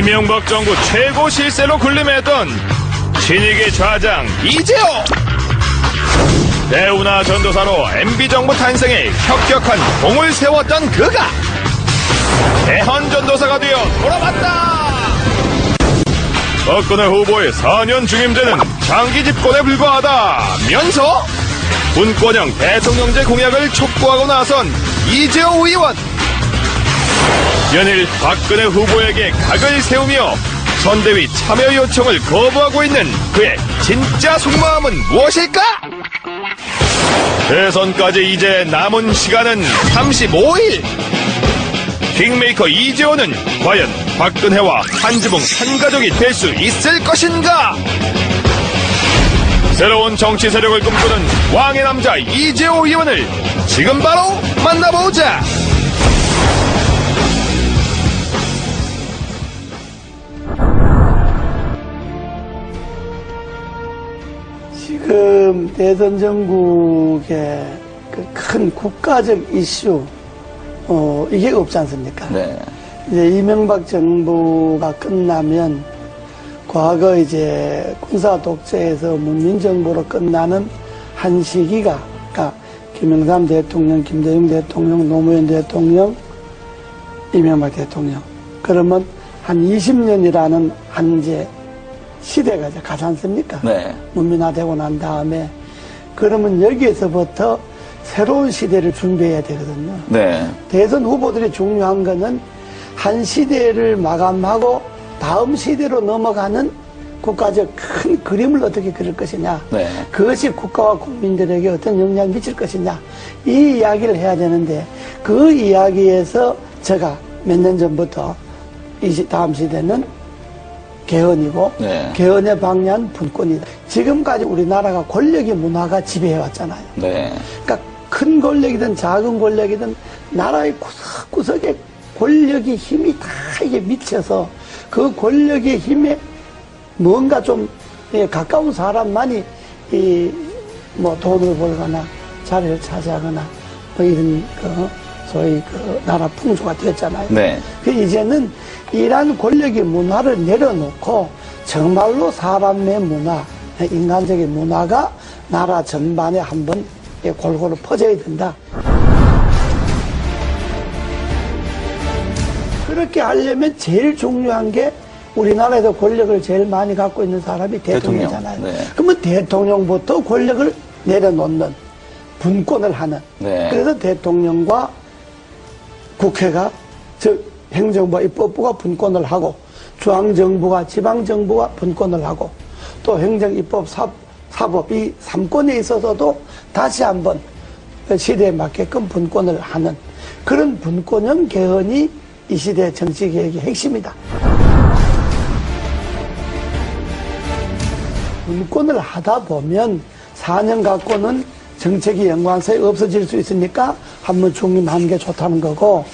이명박 정부 최고 실세로 군림했던 신익의 좌장 이재호. 대우나 전도사로 MB정부 탄생에 혁혁한 공을 세웠던 그가 대헌전도사가 되어 돌아왔다. 박근혜 후보의 4년 중임제는 장기 집권에 불과하다면서 분권형 대통령제 공약을 촉구하고 나선 이재호 의원. 연일 박근혜 후보에게 각을 세우며 선대위 참여 요청을 거부하고 있는 그의 진짜 속마음은 무엇일까? 대선까지 이제 남은 시간은 35일. 킹메이커 이재호는 과연 박근혜와 한 지붕 한 가족이 될 수 있을 것인가? 새로운 정치 세력을 꿈꾸는 왕의 남자 이재호 의원을 지금 바로 만나보자. 지금 대선 전국의 그 큰 국가적 이슈, 이게 없지 않습니까? 네. 이제 이명박 정부가 끝나면 과거 이제 군사 독재에서 문민정부로 끝나는 한 시기가, 그러니까 김영삼 대통령, 김대중 대통령, 노무현 대통령, 이명박 대통령. 그러면 한 20년이라는 한 이제 시대가 이제 가지 않습니까? 네. 문민화되고 난 다음에. 그러면 여기에서부터 새로운 시대를 준비해야 되거든요. 네. 대선 후보들이 중요한 거는 한 시대를 마감하고 다음 시대로 넘어가는 국가적 큰 그림을 어떻게 그릴 것이냐. 네. 그것이 국가와 국민들에게 어떤 영향을 미칠 것이냐. 이 이야기를 해야 되는데 그 이야기에서 제가 몇 년 전부터 다음 시대는 개헌이고 네. 개헌의 방향 분권이다. 지금까지 우리나라가 권력의 문화가 지배해왔잖아요. 네. 그러니까 큰 권력이든 작은 권력이든 나라의 구석구석에 권력의 힘이 다 이게 미쳐서 그 권력의 힘에 뭔가 좀 가까운 사람만이 뭐 돈을 벌거나 자리를 차지하거나 뭐 이런 소위 나라 풍조가 되었잖아요. 네. 이제는 이러한 권력의 문화를 내려놓고 정말로 사람의 문화, 인간적인 문화가 나라 전반에 한번 골고루 퍼져야 된다. 그렇게 하려면 제일 중요한 게 우리나라에서 권력을 제일 많이 갖고 있는 사람이 대통령이잖아요. 네. 그러면 대통령부터 권력을 내려놓는 분권을 하는. 네. 그래서 대통령과 국회가 즉 행정부와 입법부가 분권을 하고 중앙정부가 지방정부가 분권을 하고 또 행정, 입법, 사법 이 3권에 있어서도 다시 한번 시대에 맞게끔 분권을 하는 그런 분권형 개헌이 이 시대 정치개혁의 핵심이다. 분권을 하다 보면 4년 갖고는 정책이 연관성이 없어질 수 있으니까 한번 중임하는 게 좋다는 거고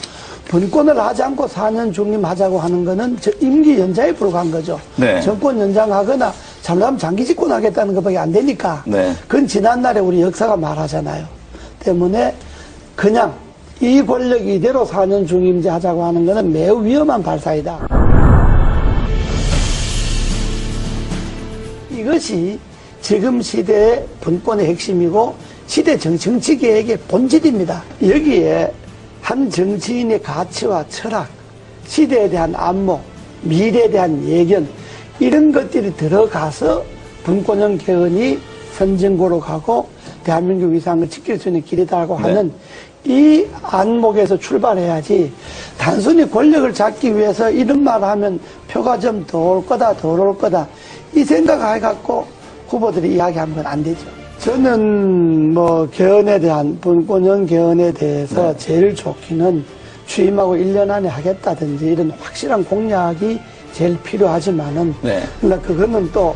분권을 하지 않고 4년 중임하자고 하는 거는 임기 연장에 불과한 거죠. 네. 정권 연장하거나 잘못하면 장기 집권하겠다는 것밖에 안 되니까 네. 그건 지난날에 우리 역사가 말하잖아요. 때문에 그냥 이 권력 이대로 4년 중임제 하자고 하는 거는 매우 위험한 발상이다. 이것이 지금 시대의 분권의 핵심이고 시대 정치개혁의 본질입니다. 여기에 한 정치인의 가치와 철학, 시대에 대한 안목, 미래에 대한 예견 이런 것들이 들어가서 분권형 개헌이 선진국으로 가고 대한민국 위상을 지킬 수 있는 길이다라고 하는 이 안목에서 출발해야지 단순히 권력을 잡기 위해서 이런 말을 하면 표가 좀 더 올 거다 덜 올 거다 이 생각을 해갖고 후보들이 이야기하면 건 안 되죠. 저는 뭐 개헌에 대한 분권형 개헌에 대해서 제일 좋기는 취임하고 1년 안에 하겠다든지 이런 확실한 공약이 제일 필요하지만은 그러니까 그거는 또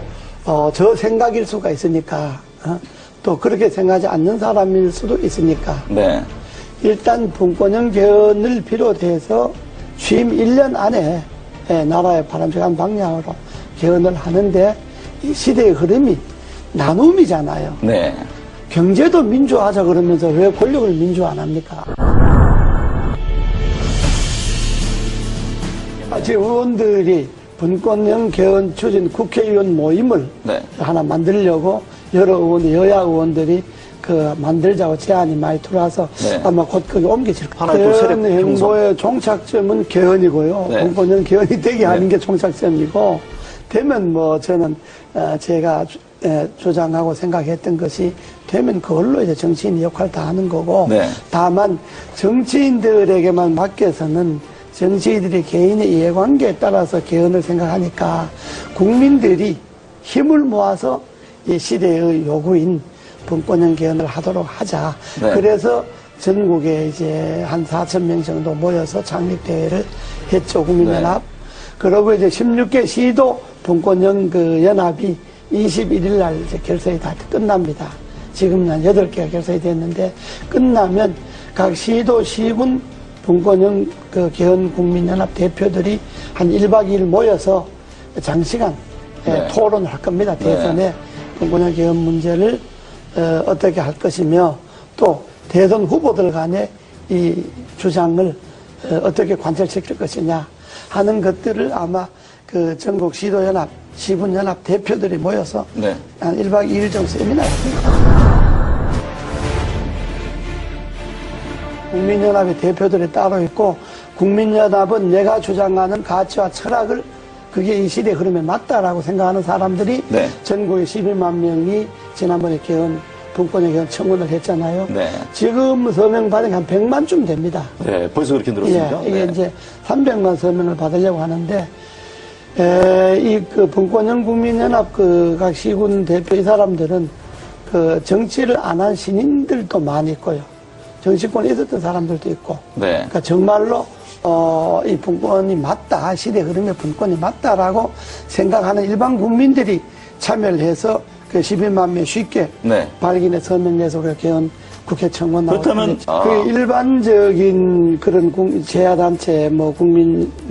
저 생각일 수가 있으니까 또 그렇게 생각하지 않는 사람일 수도 있으니까 일단 분권형 개헌을 비롯해서 취임 1년 안에 나라의 바람직한 방향으로 개헌을 하는데 이 시대의 흐름이 나눔이잖아요. 경제도 민주화하자 그러면서 왜 권력을 민주화 안 합니까? 지금 의원들이 분권형 개헌 추진 국회의원 모임을 네. 하나 만들려고 여러 여야 의원들이 만들자고 제안이 많이 들어와서 네. 아마 곧 그게 옮겨질 하나의 거예요. 또 세력 개헌 행보의 종착점은 개헌이고요. 네. 분권형 개헌이 되게 하는 네. 게 종착점이고, 되면 저는 제가 주장하고 생각했던 것이 되면 그걸로 이제 정치인 역할 다 하는 거고, 네. 다만 정치인들에게만 맡겨서는 정치인들이 개인의 이해관계에 따라서 개헌을 생각하니까 국민들이 힘을 모아서 이 시대의 요구인 분권형 개헌을 하도록 하자. 네. 그래서 전국에 이제 한 4,000명 정도 모여서 창립대회를 했죠, 국민연합. 네. 그러고 이제 16개 시도 분권형 연합이 21일 날 이제 결성이 다 끝납니다. 지금 한 8개가 결성이 됐는데, 끝나면 각 시도, 시군 분권형 개헌 국민연합 대표들이 한 1박 2일 모여서 장시간 네. 토론을 할 겁니다. 네. 대선에 분권형 개헌 문제를 어떻게 할 것이며, 또 대선 후보들 간의 이 주장을 어떻게 관철시킬 것이냐 하는 것들을 아마 전국 시도연합, 시군연합 대표들이 모여서 네. 한 1박 2일 정도 세미나를 합니다. 국민연합의 대표들이 따로 있고, 국민연합은 내가 주장하는 가치와 철학을 그게 이 시대 흐름에 맞다라고 생각하는 사람들이 네. 전국에 12만 명이 지난번에 분권형 개헌 청원을 했잖아요. 네. 지금 서명 받은 게 한 100만쯤 됩니다. 네, 벌써 그렇게 늘었습니까? 이게 네. 이제 300만 서명을 받으려고 하는데, 분권형 국민연합 각 시군 대표 이 사람들은 정치를 안 한 신인들도 많이 있고요. 정치권에 있었던 사람들도 있고. 네. 그러니까 정말로 이 분권이 맞다, 시대 흐름의 분권이 맞다라고 생각하는 일반 국민들이 참여를 해서 12만 명 쉽게 네. 발견해 서명해서 우리가 개헌 국회 청원 나오고. 그렇다면, 일반적인 그런 제야단체,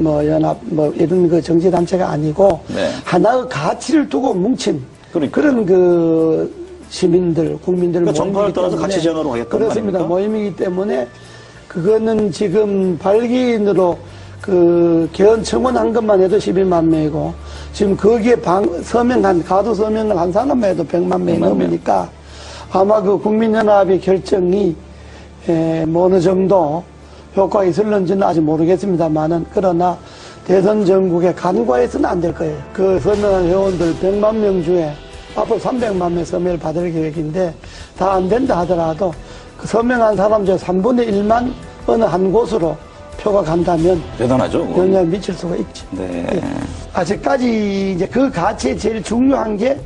연합, 이런 정치단체가 아니고, 네. 하나의 가치를 두고 뭉친 그러니까요. 그런 시민들, 국민들 그러니까 정파를 모임이기 떠나서 때문에 가치 제안으로 하겠다는 그렇습니다. 거 아닙니까? 모임이기 때문에 그거는 지금 발기인으로 개헌 청원한 것만 해도 12만 명이고, 지금 거기에 가도 서명을 한 사람만 해도 100만 명이 100만 명. 넘으니까 아마 국민연합의 결정이 어느 정도 효과가 있을는지는 아직 모르겠습니다만은, 그러나 대선 전국에 간과해서는 안 될 거예요. 서명한 회원들 100만 명 중에 앞으로 300만 명 서명을 받을 계획인데, 다 안 된다 하더라도 서명한 사람 중에 3분의 1만 어느 한 곳으로 표가 간다면 대단하죠. 그건. 영향을 미칠 수가 있죠. 네. 아직까지 이제 그 가치에 제일 중요한 게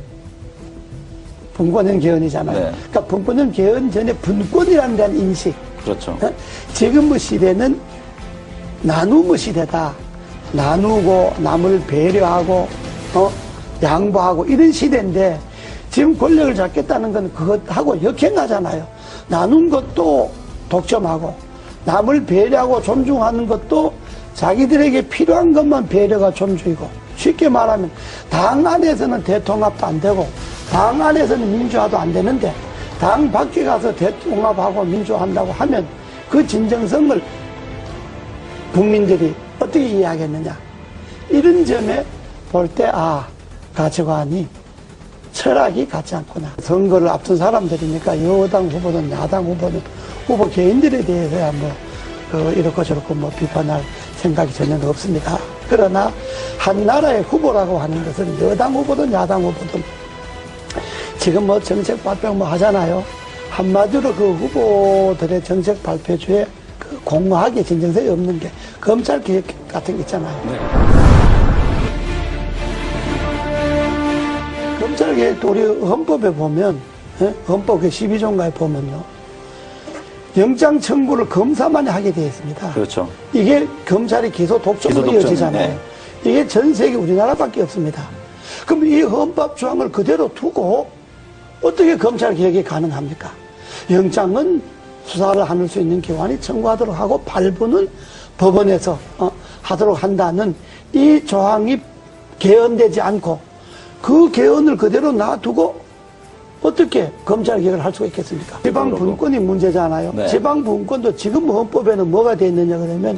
분권형 개헌이잖아요. 네. 그러니까 분권형 개헌 전에 분권이라는 데한 인식. 그렇죠. 지금의 시대는 나눔의 시대다. 나누고 남을 배려하고 양보하고 이런 시대인데, 지금 권력을 잡겠다는 건 그것하고 역행하잖아요. 나눈 것도 독점하고 남을 배려하고 존중하는 것도 자기들에게 필요한 것만 배려가 존중이고, 쉽게 말하면 당 안에서는 대통합도 안 되고 당 안에서는 민주화도 안 되는데, 당 밖에 가서 대통합하고 민주화한다고 하면 그 진정성을 국민들이 어떻게 이해하겠느냐. 이런 점에 볼 때 가치관이, 철학이 같지 않구나. 선거를 앞둔 사람들이니까 여당 후보든 야당 후보든 후보 개인들에 대해서야 이렇고 저렇고 비판할 생각이 전혀 없습니다. 그러나 한 나라의 후보라고 하는 것은 여당 후보든 야당 후보든 지금 정책 발표 하잖아요. 한마디로 그 후보들의 정책 발표주에 공허하게 진정성이 없는 게 검찰 개혁 같은 게 있잖아요. 네. 검찰 개혁도 우리 헌법에 보면, 헌법 12조인가에 보면요, 영장 청구를 검사만이 하게 되어 있습니다. 그렇죠. 이게 검찰이 기소 독점으로 기소 독점, 이어지잖아요. 네. 이게 전 세계 우리나라밖에 없습니다. 그럼 이 헌법 조항을 그대로 두고 어떻게 검찰 개혁이 가능합니까? 영장은 수사를 할 수 있는 기관이 청구하도록 하고 발부는 법원에서 하도록 한다는 이 조항이 개헌되지 않고 그 개헌을 그대로 놔두고 어떻게 검찰 개혁을 할 수가 있겠습니까? 지방 분권이 문제잖아요. 네. 지방 분권도 지금 헌법에는 뭐가 되어 있느냐 그러면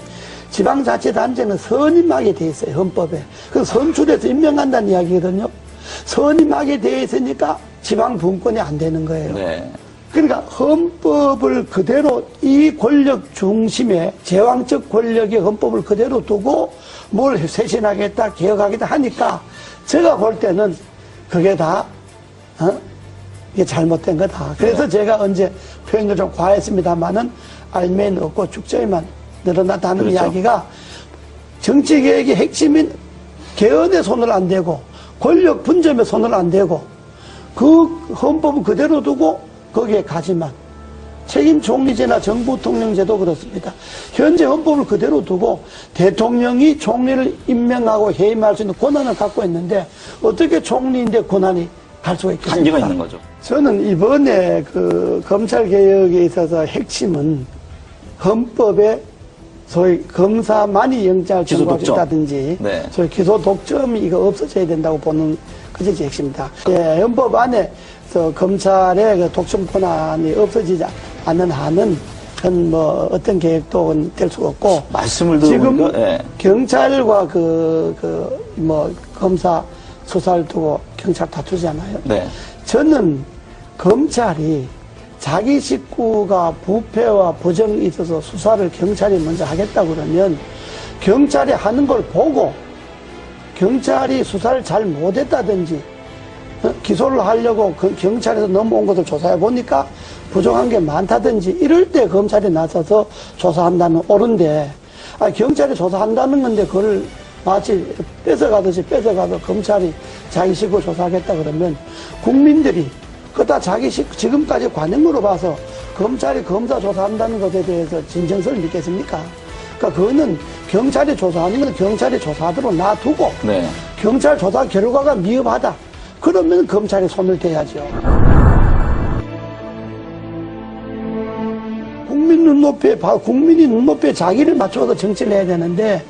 지방자치단체는 선임하게 돼 있어요, 헌법에. 그 선출해서 임명한다는 이야기거든요. 선임하게 돼 있으니까 지방 분권이 안 되는 거예요. 네. 그러니까 헌법을 그대로 이 권력 중심의 제왕적 권력의 헌법을 그대로 두고 뭘 쇄신하겠다, 개혁하겠다 하니까 제가 볼 때는 그게 다, 이게 잘못된 거다. 그래서 제가 언제 표현을 좀 과했습니다만은 알면 없고 축적에만 늘어났다는 그렇죠. 이야기가 정치개혁의 핵심인 개헌에 손을 안 대고 권력 분점에 손을 안 대고 그 헌법을 그대로 두고 거기에 가지만 책임 총리제나 정부 통령제도 그렇습니다. 현재 헌법을 그대로 두고 대통령이 총리를 임명하고 해임할 수 있는 권한을 갖고 있는데 어떻게 총리인데 권한이 갈 수가 있겠습니까? 한계가 있는 거죠. 저는 이번에 그 검찰개혁에 있어서 핵심은 헌법에 소위 검사만이 영장을 기소 청구할 수 독점. 있다든지 네. 소위 기소 독점이 이거 없어져야 된다고 보는 것이 핵심이다. 예, 헌법 안에서 검찰의 그 독점 권한이 없어지지 않는 한은 그건 뭐 어떤 계획도 될 수가 없고 말씀을 지금 들어보니까 예. 경찰과 뭐 검사 수사를 두고 경찰 다투잖아요. 네. 저는 검찰이 자기 식구가 부패와 부정이 있어서 수사를 경찰이 먼저 하겠다 그러면 경찰이 하는 걸 보고 경찰이 수사를 잘 못했다든지 기소를 하려고 경찰에서 넘어온 것을 조사해 보니까 부족한 게 많다든지 이럴 때 검찰이 나서서 조사한다는 옳은데 경찰이 조사한다는 건데 그걸 마치 뺏어가듯이 뺏어가서 검찰이 자기 식구 조사하겠다 그러면 국민들이 그다 자기 식구 지금까지 관행으로 봐서 검찰이 검사 조사한다는 것에 대해서 진정성을 믿겠습니까? 그러니까 그거는 경찰이 조사하는 건 경찰이 조사하도록 놔두고 네. 경찰 조사 결과가 미흡하다. 그러면 검찰이 손을 대야죠. 국민이 눈높이에 자기를 맞춰서 정치를 해야 되는데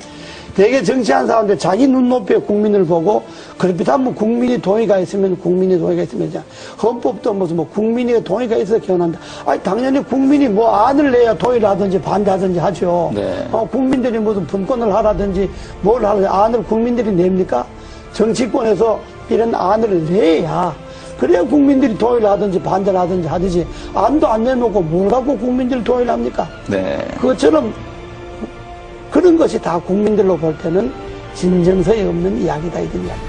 되게 정치한 사람들 자기 눈높이에 국민을 보고 그렇다면 국민이 동의가 있으면 헌법도 무슨 뭐 국민이 동의가 있어서 개헌한다. 아니 당연히 국민이 뭐 안을 내야 동의를 하든지 반대하든지 하죠. 네. 국민들이 무슨 분권을 하라든지 뭘 하든지 안을 국민들이 냅니까? 정치권에서 이런 안을 내야 그래야 국민들이 동의를 하든지 반대를 하든지 하듯이 안도 안 내놓고 뭘 갖고 국민들이 동의를 합니까? 네. 그것처럼 그런 것이 다 국민들로 볼 때는 진정성이 없는 이야기다 이런 이야기.